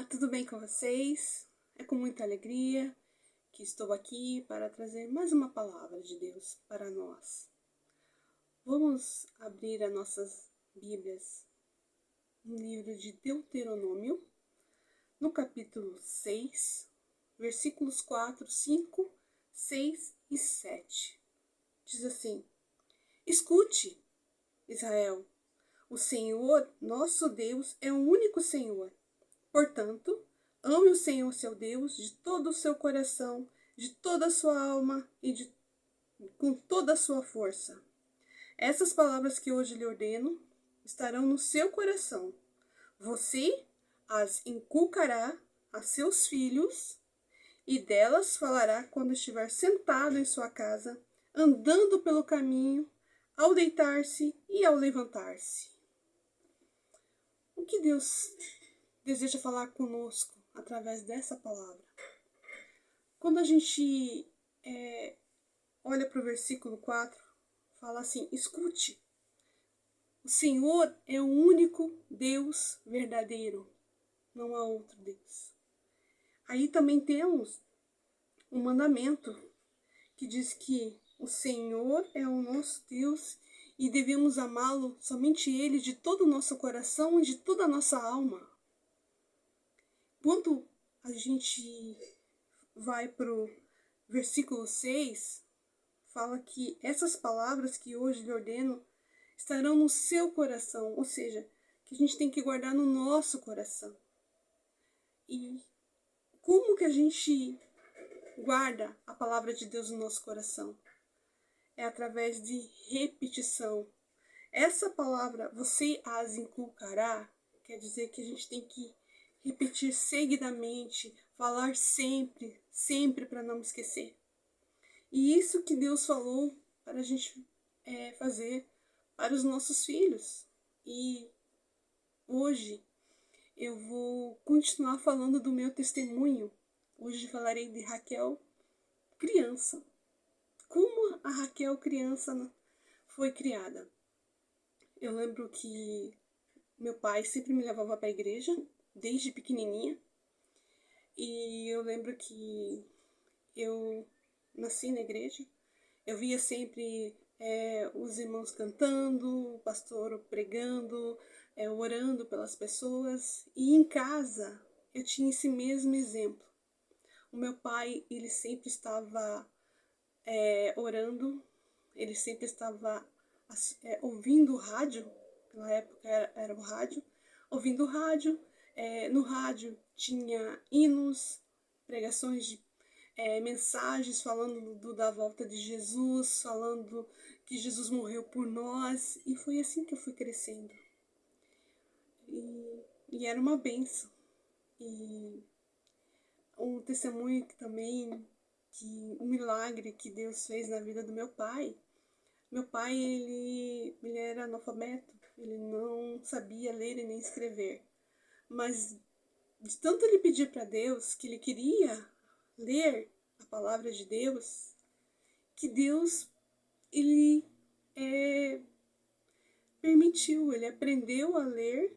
tudo bem com vocês? É com muita alegria que estou aqui para trazer mais uma palavra de Deus para nós. Vamos abrir as nossas Bíblias no livro de Deuteronômio, no capítulo 6, versículos 4, 5, 6 e 7. Diz assim: Escute, Israel, o Senhor, nosso Deus, é o único Senhor. Portanto, ame o Senhor seu Deus de todo o seu coração, de toda a sua alma e com toda a sua força. Essas palavras que hoje lhe ordeno estarão no seu coração. Você as inculcará a seus filhos e delas falará quando estiver sentado em sua casa, andando pelo caminho, ao deitar-se e ao levantar-se. O que Deus deseja falar conosco através dessa palavra? Quando a gente olha para o versículo 4, fala assim: escute, o Senhor é o único Deus verdadeiro, não há outro Deus. Aí também temos um mandamento que diz que o Senhor é o nosso Deus e devemos amá-lo, somente Ele, de todo o nosso coração e de toda a nossa alma. Quando a gente vai para o versículo 6, fala que essas palavras que hoje lhe ordeno estarão no seu coração, ou seja, que a gente tem que guardar no nosso coração. E como que a gente guarda a palavra de Deus no nosso coração? É através de repetição. Essa palavra, você as inculcará, quer dizer que a gente tem que repetir seguidamente, falar sempre, sempre para não esquecer. E isso que Deus falou para a gente fazer para os nossos filhos. E hoje eu vou continuar falando do meu testemunho. Hoje falarei de Raquel criança. Como a Raquel criança foi criada. Eu lembro que meu pai sempre me levava para a igreja, desde pequenininha. E eu lembro que eu nasci na igreja. Eu via sempre os irmãos cantando, o pastor pregando, orando pelas pessoas. E em casa eu tinha esse mesmo exemplo. O meu pai, ele sempre estava orando, ele sempre estava ouvindo o rádio. Naquela época era o rádio. Ouvindo o rádio. No rádio tinha hinos, pregações de mensagens falando da volta de Jesus, falando que Jesus morreu por nós. E foi assim que eu fui crescendo. E era uma bênção. E um testemunho que também, um milagre que Deus fez na vida do meu pai. Meu pai, ele era analfabeto, ele não sabia ler e nem escrever. Mas de tanto ele pedir para Deus que ele queria ler a palavra de Deus, que Deus, ele permitiu, ele aprendeu a ler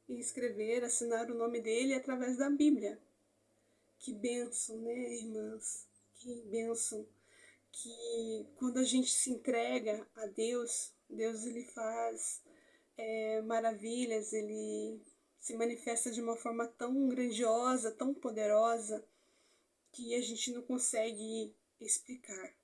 e escrever, assinar o nome dele através da Bíblia. Que bênção, né, irmãs? Que bênção. Que quando a gente se entrega a Deus, Deus ele faz maravilhas, ele se manifesta de uma forma tão grandiosa, tão poderosa, que a gente não consegue explicar.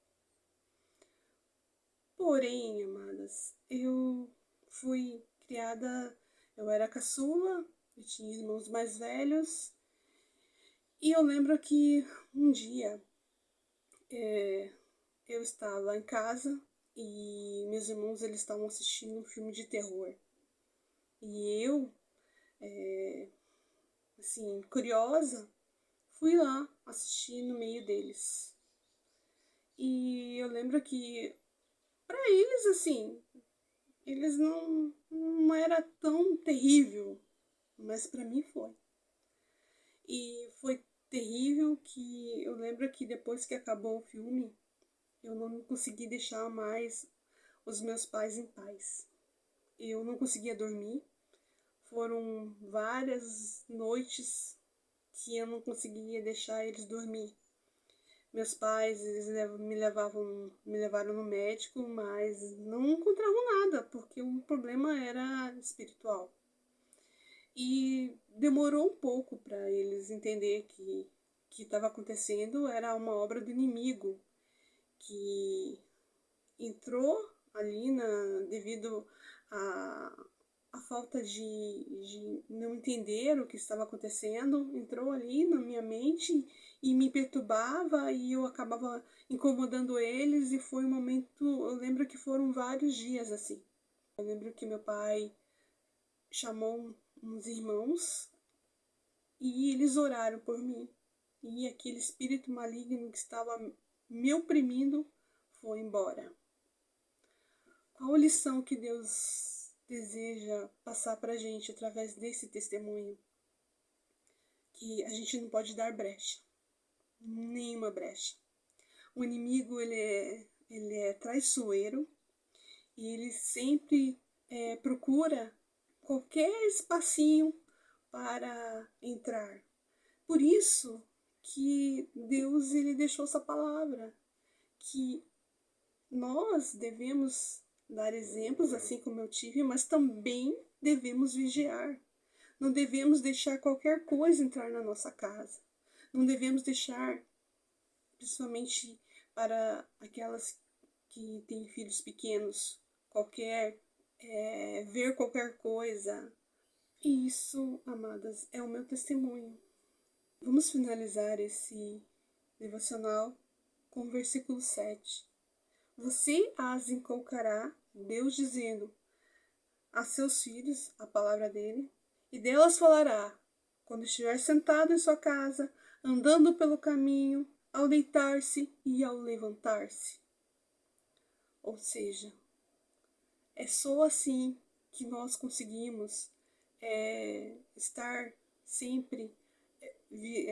Porém, amadas, eu fui criada, eu era caçula, eu tinha irmãos mais velhos, e eu lembro que um dia eu estava em casa e meus irmãos eles estavam assistindo um filme de terror. E eu, assim, curiosa, fui lá assistir no meio deles. E eu lembro que, para eles, assim, eles não era tão terrível, mas para mim foi. E foi terrível que eu lembro que depois que acabou o filme, eu não consegui deixar mais os meus pais em paz. Eu não conseguia dormir. Foram várias noites que eu não conseguia deixar eles dormir. Meus pais, eles me levaram no médico, mas não encontravam nada, porque o problema era espiritual. E demorou um pouco para eles entender que estava acontecendo era uma obra do inimigo, que entrou ali devido a falta de não entender o que estava acontecendo, entrou ali na minha mente e me perturbava e eu acabava incomodando eles e foi um momento, eu lembro que foram vários dias assim. Eu lembro que meu pai chamou uns irmãos e eles oraram por mim. E aquele espírito maligno que estava me oprimindo foi embora. Qual a lição que Deus deseja passar para a gente através desse testemunho? Que a gente não pode dar brecha, nenhuma brecha. O inimigo ele é traiçoeiro e ele sempre procura qualquer espacinho para entrar. Por isso que Deus ele deixou essa palavra, que nós devemos dar exemplos, assim como eu tive, mas também devemos vigiar. Não devemos deixar qualquer coisa entrar na nossa casa. Não devemos deixar, principalmente para aquelas que têm filhos pequenos, ver qualquer coisa. E isso, amadas, é o meu testemunho. Vamos finalizar esse devocional com o versículo 7. Você as inculcará, Deus dizendo a seus filhos a palavra dele, e delas falará, quando estiver sentado em sua casa, andando pelo caminho, ao deitar-se e ao levantar-se. Ou seja, é só assim que nós conseguimos estar sempre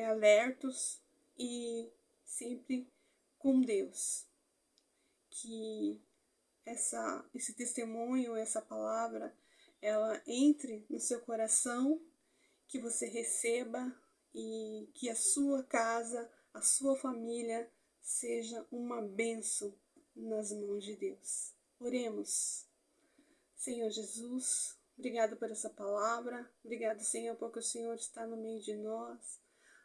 alertos e sempre com Deus. Que esse testemunho, essa palavra, ela entre no seu coração, que você receba e que a sua casa, a sua família seja uma bênção nas mãos de Deus. Oremos. Senhor Jesus, obrigado por essa palavra. Obrigado, Senhor, porque o Senhor está no meio de nós,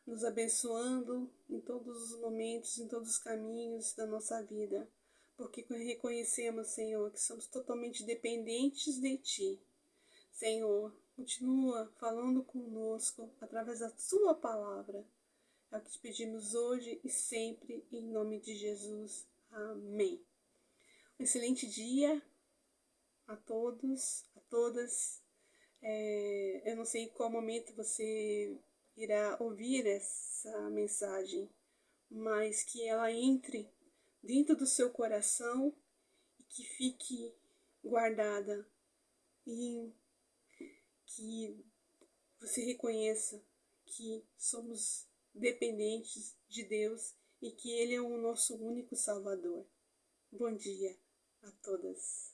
nos abençoando em todos os momentos, em todos os caminhos da nossa vida. Porque reconhecemos, Senhor, que somos totalmente dependentes de Ti. Senhor, continua falando conosco através da Sua palavra. É o que te pedimos hoje e sempre, em nome de Jesus. Amém. Um excelente dia a todos, a todas. Eu não sei em qual momento você irá ouvir essa mensagem, mas que ela entre dentro do seu coração e que fique guardada e que você reconheça que somos dependentes de Deus e que Ele é o nosso único Salvador. Bom dia a todas.